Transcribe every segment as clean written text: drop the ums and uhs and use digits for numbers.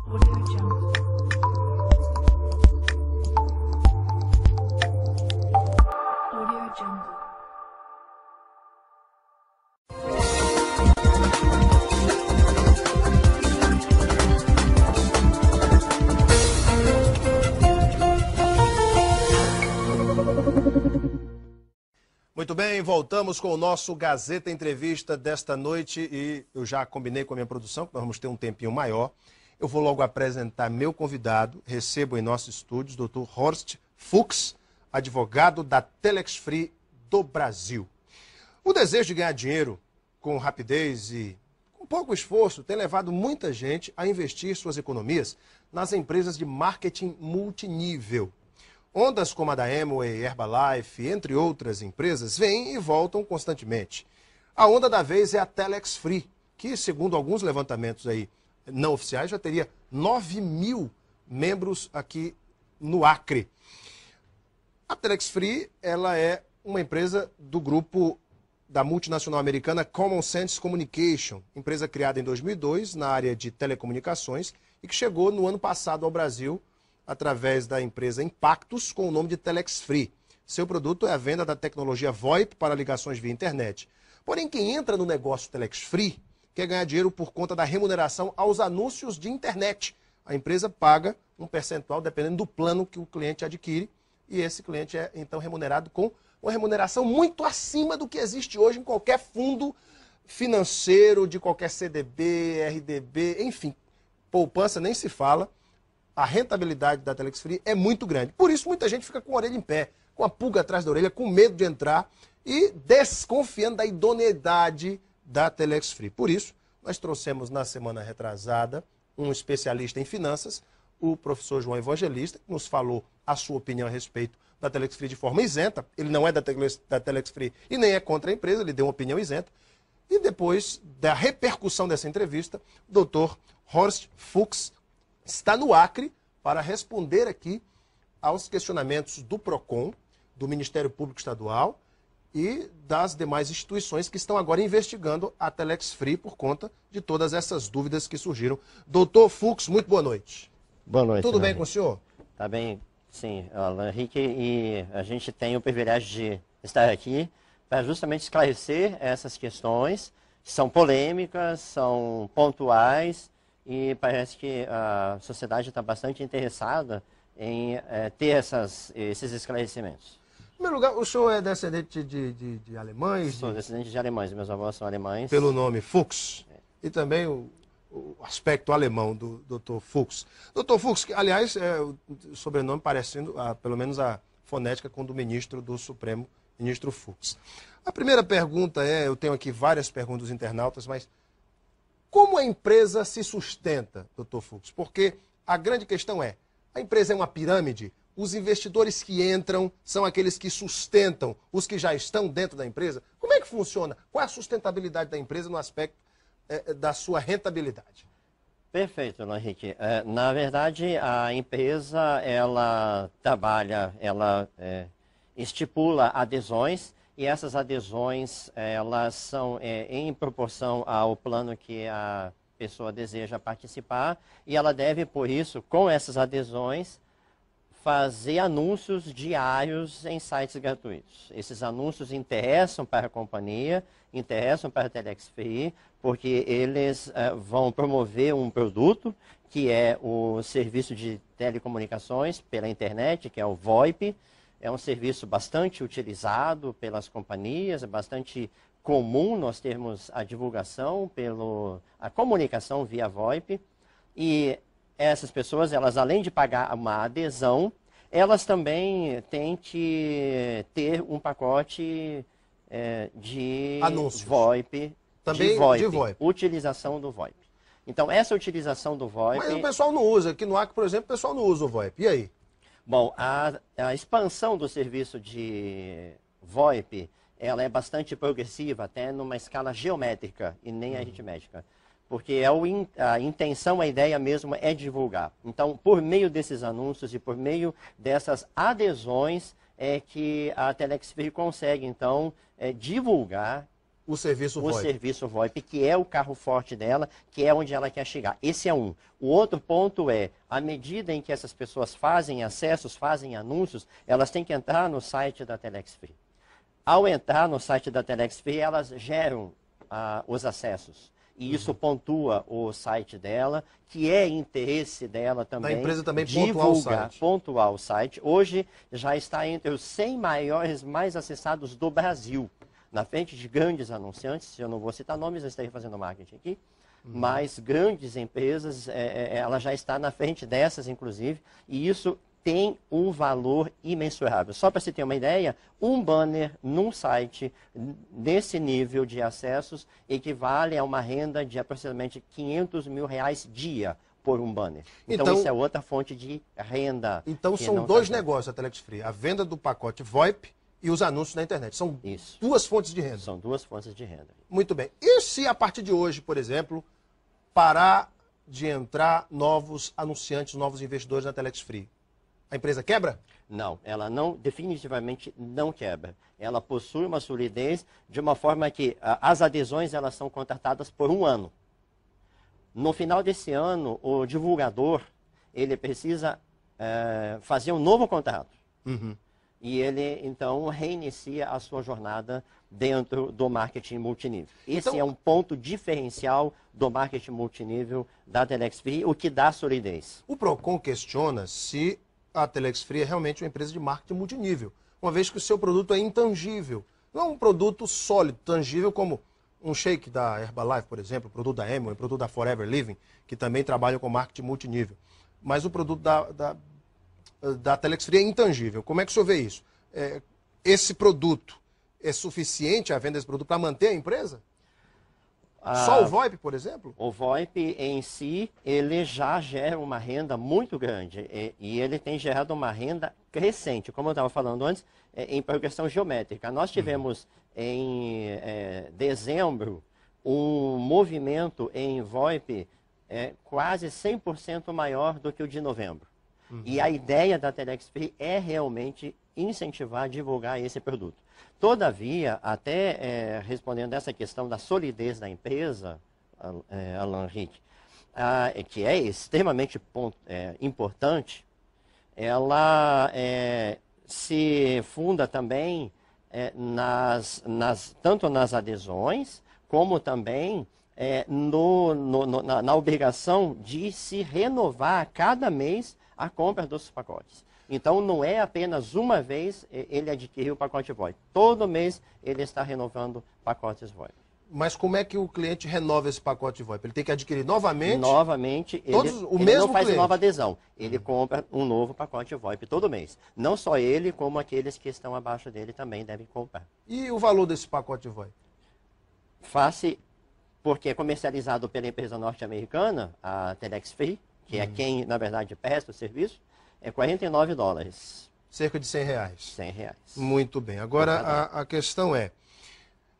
Audio Jungle. Audio Jungle. Muito bem, voltamos com o nosso Gazeta Entrevista desta noite e eu já combinei com a minha produção que nós vamos ter um tempinho maior. Eu vou logo apresentar meu convidado, recebo em nossos estúdios o Dr. Horst Fuchs, advogado da Telex Free do Brasil. O desejo de ganhar dinheiro com rapidez e com pouco esforço tem levado muita gente a investir suas economias nas empresas de marketing multinível. Ondas como a da Amway, Herbalife, entre outras empresas, vêm e voltam constantemente. A onda da vez é a Telex Free, que, segundo alguns levantamentos aí não oficiais, já teria 9.000 membros aqui no Acre. A Telex Free, ela é uma empresa do grupo da multinacional americana Common Sense Communication, empresa criada em 2002 na área de telecomunicações e que chegou no ano passado ao Brasil através da empresa Impactus, com o nome de Telex Free. Seu produto é a venda da tecnologia VoIP para ligações via internet. Porém, quem entra no negócio Telex Free quer ganhar dinheiro por conta da remuneração aos anúncios de internet. A empresa paga um percentual dependendo do plano que o cliente adquire e esse cliente é, então, remunerado com uma remuneração muito acima do que existe hoje em qualquer fundo financeiro, de qualquer CDB, RDB, enfim. Poupança nem se fala. A rentabilidade da Telex Free é muito grande. Por isso, muita gente fica com a orelha em pé, com a pulga atrás da orelha, com medo de entrar e desconfiando da idoneidade da Telex Free. Por isso, nós trouxemos na semana retrasada um especialista em finanças, o professor João Evangelista, que nos falou a sua opinião a respeito da Telex Free de forma isenta. Ele não é da Telex Free e nem é contra a empresa, ele deu uma opinião isenta. E depois da repercussão dessa entrevista, o Dr. Horst Fuchs está no Acre para responder aqui aos questionamentos do PROCON, do Ministério Público Estadual e das demais instituições que estão agora investigando a Telex Free por conta de todas essas dúvidas que surgiram. Doutor Fuchs, muito boa noite. Boa noite. Tudo bem com o senhor? Tá bem, sim, Alan Henrique, e a gente tem o privilégio de estar aqui para justamente esclarecer essas questões, que são polêmicas, são pontuais, e parece que a sociedade está bastante interessada em ter esses esclarecimentos. Em primeiro lugar, o senhor é descendente de alemães? Sou descendente de alemães, meus avós são alemães. Pelo nome Fuchs. E também o aspecto alemão do Dr. Fuchs. Dr. Fuchs, que, aliás, o sobrenome parecendo, pelo menos a fonética, com o do ministro do Supremo, ministro Fuchs. A primeira pergunta eu tenho aqui várias perguntas dos internautas, mas como a empresa se sustenta, Dr. Fuchs? Porque a grande questão é, a empresa é uma pirâmide? Os investidores que entram são aqueles que sustentam os que já estão dentro da empresa? Como é que funciona? Qual é a sustentabilidade da empresa no aspecto da sua rentabilidade? Perfeito, Henrique. Na verdade, a empresa, ela trabalha, ela estipula adesões, e essas adesões, elas são em proporção ao plano que a pessoa deseja participar, e ela deve, por isso, com essas adesões, fazer anúncios diários em sites gratuitos. Esses anúncios interessam para a companhia, interessam para a Telex Free, porque eles vão promover um produto, que é o serviço de telecomunicações pela internet, que é o VoIP. É um serviço bastante utilizado pelas companhias, é bastante comum nós termos a divulgação, a comunicação via VoIP. E essas pessoas, elas além de pagar uma adesão, elas também têm que ter um pacote de anúncios. VoIP. Também de VoIP. Utilização do VoIP. Então, essa utilização do VoIP... Mas o pessoal não usa. Aqui no Acre, por exemplo, o pessoal não usa o VoIP. E aí? Bom, a expansão do serviço de VoIP, ela é bastante progressiva, até numa escala geométrica e nem aritmética. Porque a intenção, a ideia mesmo é divulgar. Então, por meio desses anúncios e por meio dessas adesões, é que a Telex Free consegue, então, divulgar o serviço o VoIP. serviço VoIP, que é o carro forte dela, que é onde ela quer chegar. Esse é um. O outro ponto é, à medida em que essas pessoas fazem acessos, fazem anúncios, elas têm que entrar no site da Telex Free. Ao entrar no site da Telex Free, elas geram os acessos. E isso pontua o site dela, que é interesse dela também. Da empresa também pontuar o site. Hoje já está entre os 100 maiores mais acessados do Brasil. Na frente de grandes anunciantes, eu não vou citar nomes, eu estarei fazendo marketing aqui, mas grandes empresas, ela já está na frente dessas, inclusive, e isso tem um valor imensurável. Só para você ter uma ideia, um banner num site nesse nível de acessos equivale a uma renda de aproximadamente R$500 mil dia por um banner. Então isso é outra fonte de renda. Então são dois negócios a Telex Free, a venda do pacote VoIP e os anúncios na internet. São duas fontes de renda. São duas fontes de renda. Muito bem. E se a partir de hoje, por exemplo, parar de entrar novos anunciantes, novos investidores na Telex Free? A empresa quebra? Não, ela não, definitivamente não quebra. Ela possui uma solidez de uma forma que as adesões elas são contratadas por um ano. No final desse ano, o divulgador ele precisa fazer um novo contrato. E ele, então, reinicia a sua jornada dentro do marketing multinível. Esse é um ponto diferencial do marketing multinível da Telex Free, o que dá solidez. O Procon questiona se a Telex Free é realmente uma empresa de marketing multinível, uma vez que o seu produto é intangível. Não é um produto sólido, tangível, como um shake da Herbalife, por exemplo, o produto da Amway, o produto da Forever Living, que também trabalham com marketing multinível. Mas o produto da Telex Free é intangível. Como é que o senhor vê isso? Esse produto é suficiente, a venda desse produto, para manter a empresa? Só o VoIP, por exemplo? O VoIP em si, ele já gera uma renda muito grande e ele tem gerado uma renda crescente, como eu estava falando antes, em progressão geométrica. Nós tivemos em dezembro um movimento em VoIP quase 100% maior do que o de novembro. E a ideia da Telex Free é realmente incentivar, divulgar esse produto. Todavia, até respondendo essa questão da solidez da empresa, Alan Henrique, que é extremamente importante, ela se funda também tanto nas adesões, como também na obrigação de se renovar a cada mês a compra dos pacotes. Então, não é apenas uma vez ele adquirir o pacote VoIP. Todo mês ele está renovando pacotes VoIP. Mas como é que o cliente renova esse pacote VoIP? Ele tem que adquirir novamente? Novamente, ele não faz nova adesão. Ele compra um novo pacote VoIP todo mês. Não só ele, como aqueles que estão abaixo dele também devem comprar. E o valor desse pacote VoIP? Face, porque é comercializado pela empresa norte-americana, a Telex Free, que é quem, na verdade, presta o serviço, é $49. Cerca de R$100. R$100. Muito bem. Agora, a questão é,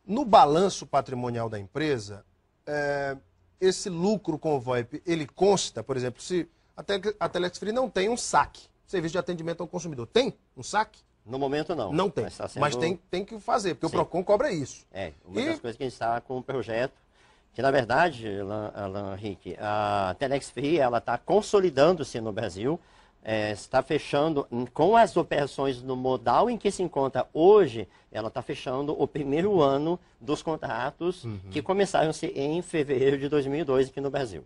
no balanço patrimonial da empresa, esse lucro com o VoIP, ele consta, por exemplo, se a Telex Free não tem um SAC, Serviço de Atendimento ao Consumidor, tem um SAC? No momento não. Não tem, mas tem que fazer, porque o Procon cobra isso. Uma das coisas que a gente está com um projeto, que na verdade, Alan Henrique, a Telex Free está consolidando-se no Brasil, está fechando, com as operações no modal em que se encontra hoje, ela está fechando o primeiro ano dos contratos que começaram-se em fevereiro de 2002 aqui no Brasil.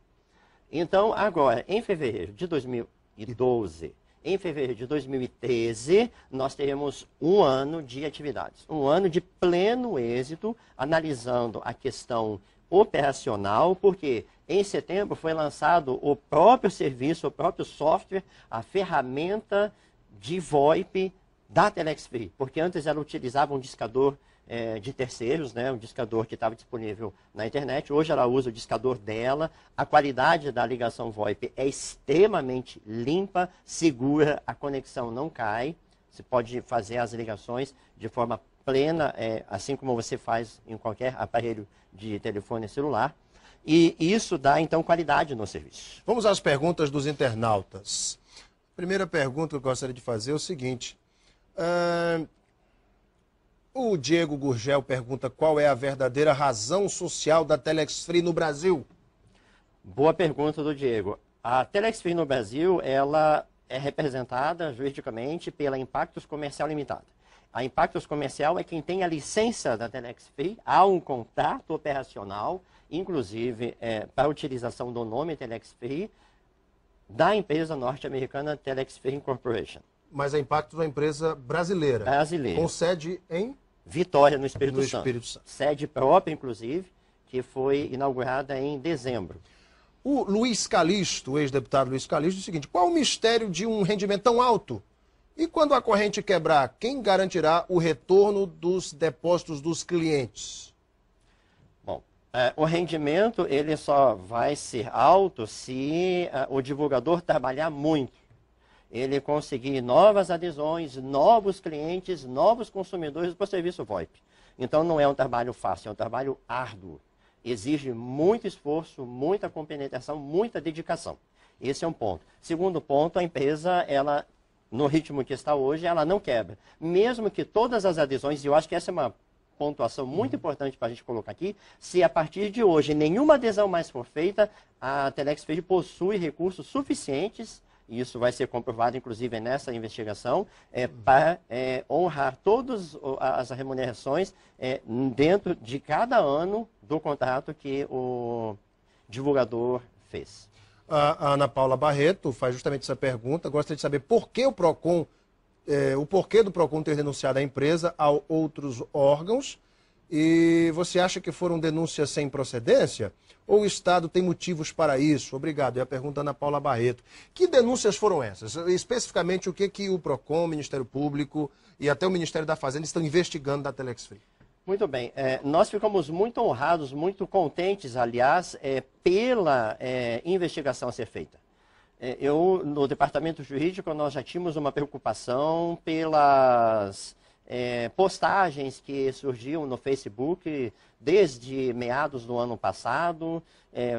Então, agora, em fevereiro de 2012, em fevereiro de 2013, nós teremos um ano de atividades. Um ano de pleno êxito, analisando a questão operacional, porque em setembro foi lançado o próprio serviço, o próprio software, a ferramenta de VoIP da Telex Free, porque antes ela utilizava um discador de terceiros, né, um discador que estava disponível na internet, hoje ela usa o discador dela, a qualidade da ligação VoIP é extremamente limpa, segura, a conexão não cai, você pode fazer as ligações de forma plena, assim como você faz em qualquer aparelho de telefone celular. E isso dá, então, qualidade no serviço. Vamos às perguntas dos internautas. A primeira pergunta que eu gostaria de fazer é o seguinte. O Diego Gurgel pergunta qual é a verdadeira razão social da Telex Free no Brasil. Boa pergunta do Diego. A Telex Free no Brasil, ela é representada juridicamente pela Impactos Comercial Limitada. A Impactos Comercial é quem tem a licença da Telex Free, há um contrato operacional, inclusive para a utilização do nome Telex Free, da empresa norte-americana Telex Free Incorporation. Mas a Impactos é uma empresa brasileira. Brasileira. Com sede em Vitória, no Espírito no Santo. Espírito Santo. Sede própria, inclusive, que foi inaugurada em dezembro. O Luiz Calixto, o ex-deputado Luiz Calixto, diz o seguinte: qual o mistério de um rendimento tão alto? E quando a corrente quebrar, quem garantirá o retorno dos depósitos dos clientes? Bom, o rendimento ele só vai ser alto se o divulgador trabalhar muito. Ele conseguir novas adesões, novos clientes, novos consumidores para o serviço VoIP. Então não é um trabalho fácil, é um trabalho árduo. Exige muito esforço, muita compenetração, muita dedicação. Esse é um ponto. Segundo ponto, a empresa, ela, no ritmo que está hoje, ela não quebra. Mesmo que todas as adesões, e eu acho que essa é uma pontuação muito importante para a gente colocar aqui, se a partir de hoje nenhuma adesão mais for feita, a Telex Free possui recursos suficientes, e isso vai ser comprovado, inclusive, nessa investigação, para honrar todas as remunerações dentro de cada ano do contrato que o divulgador fez. A Ana Paula Barreto faz justamente essa pergunta. Gostaria de saber por que o PROCON, o porquê do PROCON ter denunciado a empresa a outros órgãos. E você acha que foram denúncias sem procedência? Ou o Estado tem motivos para isso? Obrigado. É a pergunta da Ana Paula Barreto. Que denúncias foram essas? Especificamente, o que o PROCON, o Ministério Público e até o Ministério da Fazenda estão investigando da Telex Free? Muito bem. Nós ficamos muito honrados, muito contentes, aliás, pela investigação a ser feita. No departamento jurídico, nós já tínhamos uma preocupação pelas postagens que surgiam no Facebook desde meados do ano passado,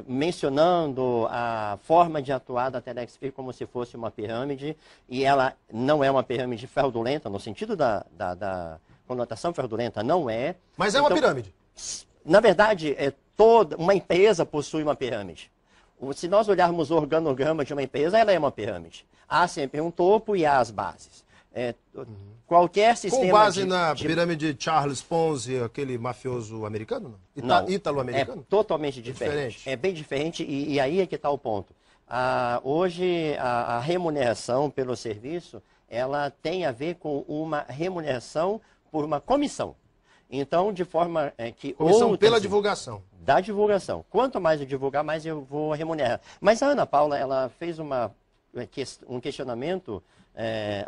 mencionando a forma de atuar da Telex Free como se fosse uma pirâmide, e ela não é uma pirâmide fraudulenta, no sentido da conotação fraudulenta, não é. Mas é uma pirâmide. Na verdade, toda uma empresa possui uma pirâmide. Se nós olharmos o organograma de uma empresa, ela é uma pirâmide. Há sempre um topo e há as bases. Qualquer sistema com base na pirâmide de Charles Ponzi, aquele mafioso americano? Não, ítalo-americano? É totalmente diferente. É bem diferente e aí é que está o ponto. Hoje, a remuneração pelo serviço, ela tem a ver com uma remuneração por uma comissão. Então, de forma que... Comissão pela divulgação. Da divulgação. Quanto mais eu divulgar, mais eu vou remunerar. Mas a Ana Paula, ela fez um questionamento,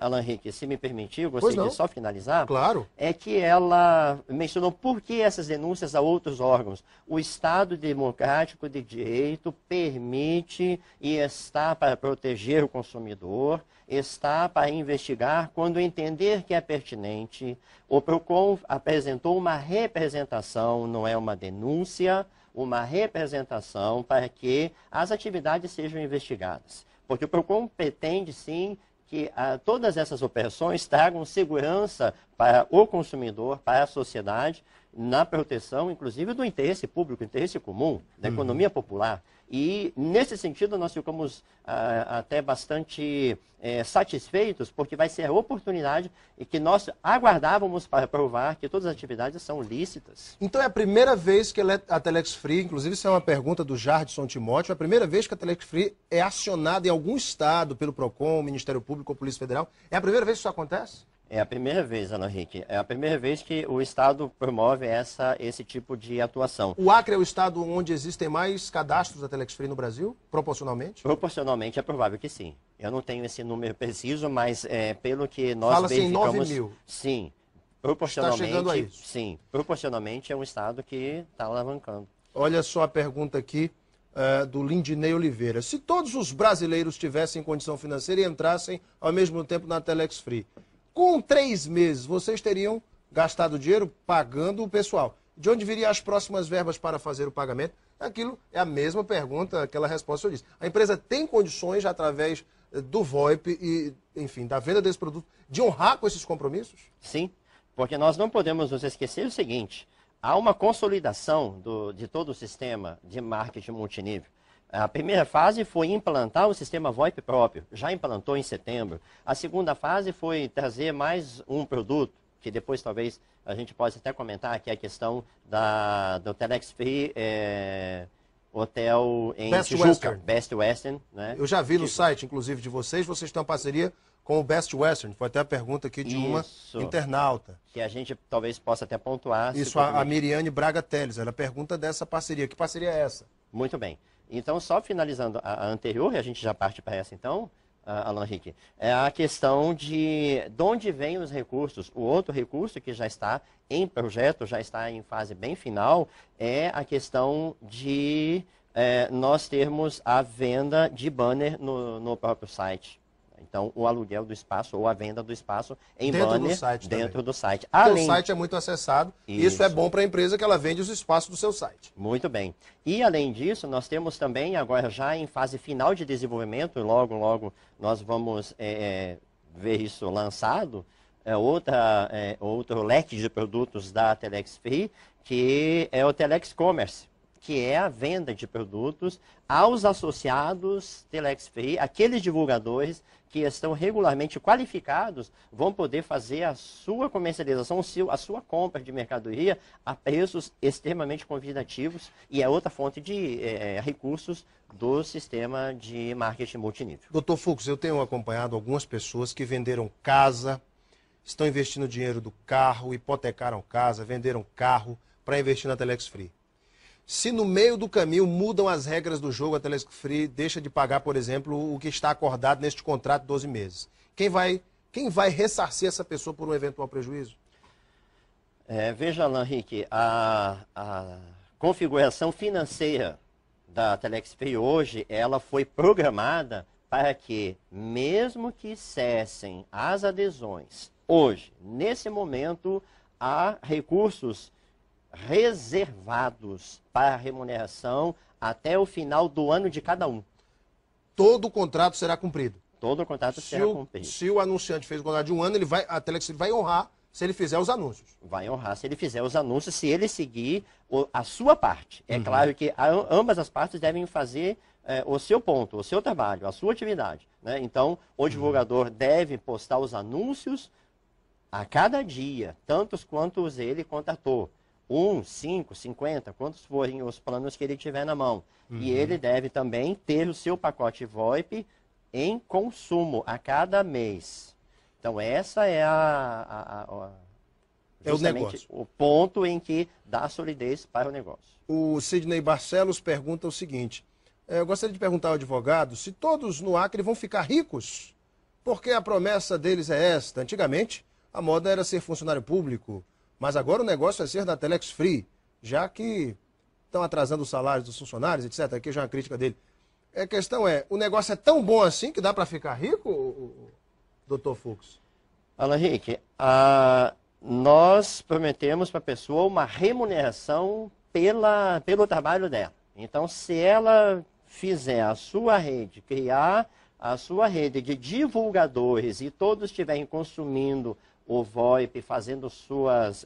Alan Henrique, se me permitir, eu gostaria de só finalizar. Claro. É que ela mencionou por que essas denúncias a outros órgãos. O Estado Democrático de Direito permite e está para proteger o consumidor, está para investigar quando entender que é pertinente. O PROCON apresentou uma representação, não é uma denúncia, uma representação para que as atividades sejam investigadas. Porque o PROCON pretende, sim, que todas essas operações tragam segurança para o consumidor, para a sociedade, na proteção, inclusive, do interesse público, interesse comum, da economia popular. E, nesse sentido, nós ficamos até bastante satisfeitos, porque vai ser a oportunidade que nós aguardávamos para provar que todas as atividades são lícitas. Então é a primeira vez que a Telex Free, inclusive isso é uma pergunta do Jardson Timóteo, é a primeira vez que a Telex Free é acionada em algum estado pelo PROCON, Ministério Público ou Polícia Federal? É a primeira vez que isso acontece? É a primeira vez, Ana Henrique. É a primeira vez que o Estado promove esse tipo de atuação. O Acre é o estado onde existem mais cadastros da Telex Free no Brasil, proporcionalmente? Proporcionalmente é provável que sim. Eu não tenho esse número preciso, mas pelo que nós Fala-se em verificamos... 9 mil. Sim. Proporcionalmente, está chegando a isso. Sim. Proporcionalmente é um estado que está alavancando. Olha só a pergunta aqui do Lindinei Oliveira. Se todos os brasileiros tivessem condição financeira e entrassem ao mesmo tempo na Telex Free, com 3 meses, vocês teriam gastado dinheiro pagando o pessoal. De onde viriam as próximas verbas para fazer o pagamento? Aquilo é a mesma pergunta, aquela resposta que eu disse. A empresa tem condições, através do VoIP e, enfim, da venda desse produto, de honrar com esses compromissos? Sim. Porque nós não podemos nos esquecer o seguinte, há uma consolidação de todo o sistema de marketing multinível. A primeira fase foi implantar o sistema VoIP próprio, já implantou em setembro. A segunda fase foi trazer mais um produto, que depois talvez a gente possa até comentar, que é a questão do Telex Free Hotel em Best Tijuca, Western. Best Western. Né? Eu já vi no site, inclusive, de vocês têm uma parceria com o Best Western. Foi até a pergunta aqui de uma Isso. internauta. Que a gente talvez possa até pontuar. Isso, a Miriane Braga Teles, ela pergunta dessa parceria. Que parceria é essa? Muito bem. Então, só finalizando a anterior, e a gente já parte para essa então, Alan Henrique, é a questão de onde vêm os recursos. O outro recurso que já está em projeto, já está em fase bem final, é a questão de nós termos a venda de banner no próprio site. Então, o aluguel do espaço ou a venda do espaço em Dentro banner do site dentro também. do site. Porque o site é muito acessado e isso é Isso. bom para a empresa que ela vende os espaços do seu site. Muito bem. E, além disso, nós temos também, agora já em fase final de desenvolvimento, logo, logo nós vamos ver isso lançado, outro leque de produtos da Telex Free, que é o Telex Commerce, que é a venda de produtos aos associados Telex Free, aqueles divulgadores que estão regularmente qualificados, vão poder fazer a sua comercialização, a sua compra de mercadoria a preços extremamente convidativos e é outra fonte de recursos do sistema de marketing multinível. Doutor Fux, eu tenho acompanhado algumas pessoas que venderam casa, estão investindo dinheiro do carro, hipotecaram casa, venderam carro para investir na Telex Free. Se no meio do caminho mudam as regras do jogo, a Telex Free deixa de pagar, por exemplo, o que está acordado neste contrato de 12 meses. Quem vai ressarcir essa pessoa por um eventual prejuízo? Veja, Alan Henrique, a configuração financeira da Telex Free hoje, ela foi programada para que, mesmo que cessem as adesões, hoje, nesse momento, há recursos reservados para remuneração até o final do ano de cada um. Todo o contrato será cumprido. Todo o contrato será cumprido. Se o anunciante fez o contrato de um ano, a Telex vai honrar se ele fizer os anúncios. Vai honrar se ele fizer os anúncios, se ele seguir a sua parte. É claro que ambas as partes devem fazer o seu ponto, o seu trabalho, a sua atividade. Né? Então, o divulgador deve postar os anúncios a cada dia, tantos quantos ele contratou. 1, 5, 50, quantos forem os planos que ele tiver na mão. E ele deve também ter o seu pacote VoIP em consumo a cada mês. Então, essa é o negócio. O ponto em que dá solidez para o negócio. O Sidney Barcelos pergunta o seguinte, eu gostaria de perguntar ao advogado se todos no Acre vão ficar ricos, porque a promessa deles é esta. Antigamente, a moda era ser funcionário público, mas agora o negócio é ser da Telex Free, já que estão atrasando os salários dos funcionários, etc. Aqui já é uma crítica dele. A questão é, o negócio é tão bom assim que dá para ficar rico, doutor Fux? Alan Henrique, nós prometemos para a pessoa uma remuneração pelo trabalho dela. Então, se ela fizer a sua rede, criar a sua rede de divulgadores e todos estiverem consumindo o VoIP,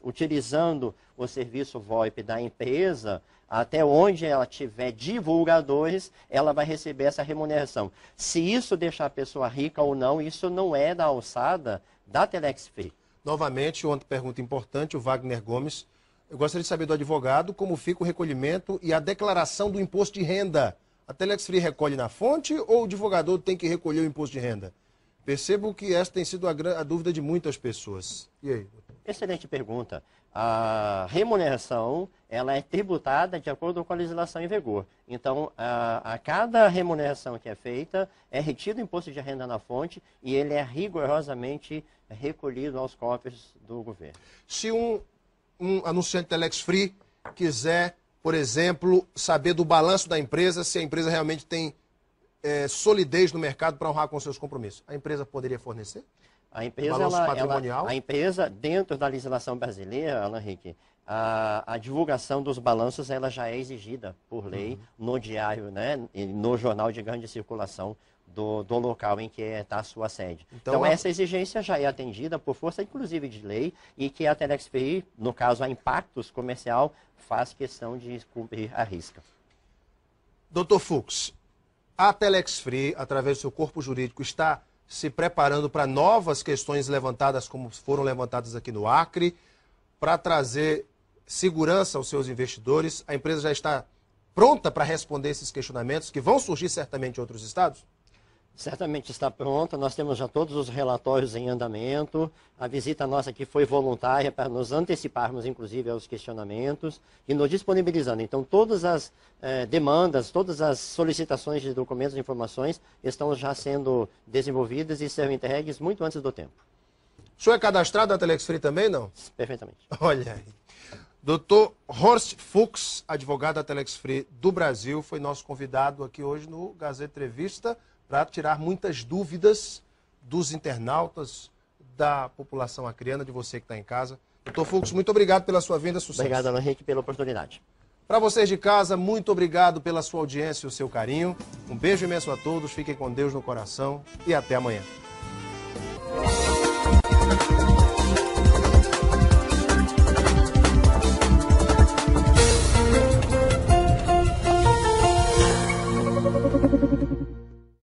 utilizando o serviço VoIP da empresa, até onde ela tiver divulgadores, ela vai receber essa remuneração. Se isso deixar a pessoa rica ou não, isso não é da alçada da Telex Free. Novamente, outra pergunta importante, o Wagner Gomes. Eu gostaria de saber do advogado como fica o recolhimento e a declaração do imposto de renda. A Telex Free recolhe na fonte ou o divulgador tem que recolher o imposto de renda? Percebo que essa tem sido a dúvida de muitas pessoas. E aí? Excelente pergunta. A remuneração ela é tributada de acordo com a legislação em vigor. Então, a cada remuneração que é feita, é retido o imposto de renda na fonte e ele é rigorosamente recolhido aos cofres do governo. Se um anunciante Telex Free quiser, por exemplo, saber do balanço da empresa, se a empresa realmente tem solidez no mercado para honrar com seus compromissos, a empresa poderia fornecer? A empresa, Balanço patrimonial? a empresa, dentro da legislação brasileira, Alan Henrique, a divulgação dos balanços ela já é exigida por lei no diário, né, e no jornal de grande circulação do local em que está a sua sede. Então, Então, essa exigência já é atendida por força, inclusive, de lei, e que a Telex Free, no caso a Impactus Comercial, faz questão de cumprir a risca. Dr. Fux, a Telex Free, através do seu corpo jurídico, está se preparando para novas questões levantadas, como foram levantadas aqui no Acre, para trazer segurança aos seus investidores. A empresa já está pronta para responder esses questionamentos que vão surgir certamente em outros estados? Certamente está pronta, nós temos já todos os relatórios em andamento, a visita nossa aqui foi voluntária para nos anteciparmos, inclusive, aos questionamentos e nos disponibilizando. Então, todas as demandas, todas as solicitações de documentos e informações estão já sendo desenvolvidas e serão entregues muito antes do tempo. O senhor é cadastrado na Telex Free também, não? Perfeitamente. Olha aí. Dr. Horst Fux, advogado da Telex Free do Brasil, foi nosso convidado aqui hoje no Gazeta Entrevista, para tirar muitas dúvidas dos internautas, da população acreana, de você que está em casa. Dr. Fux, muito obrigado pela sua vinda, sucesso. Obrigado, Alan Henrique, pela oportunidade. Para vocês de casa, muito obrigado pela sua audiência e o seu carinho. Um beijo imenso a todos, fiquem com Deus no coração e até amanhã.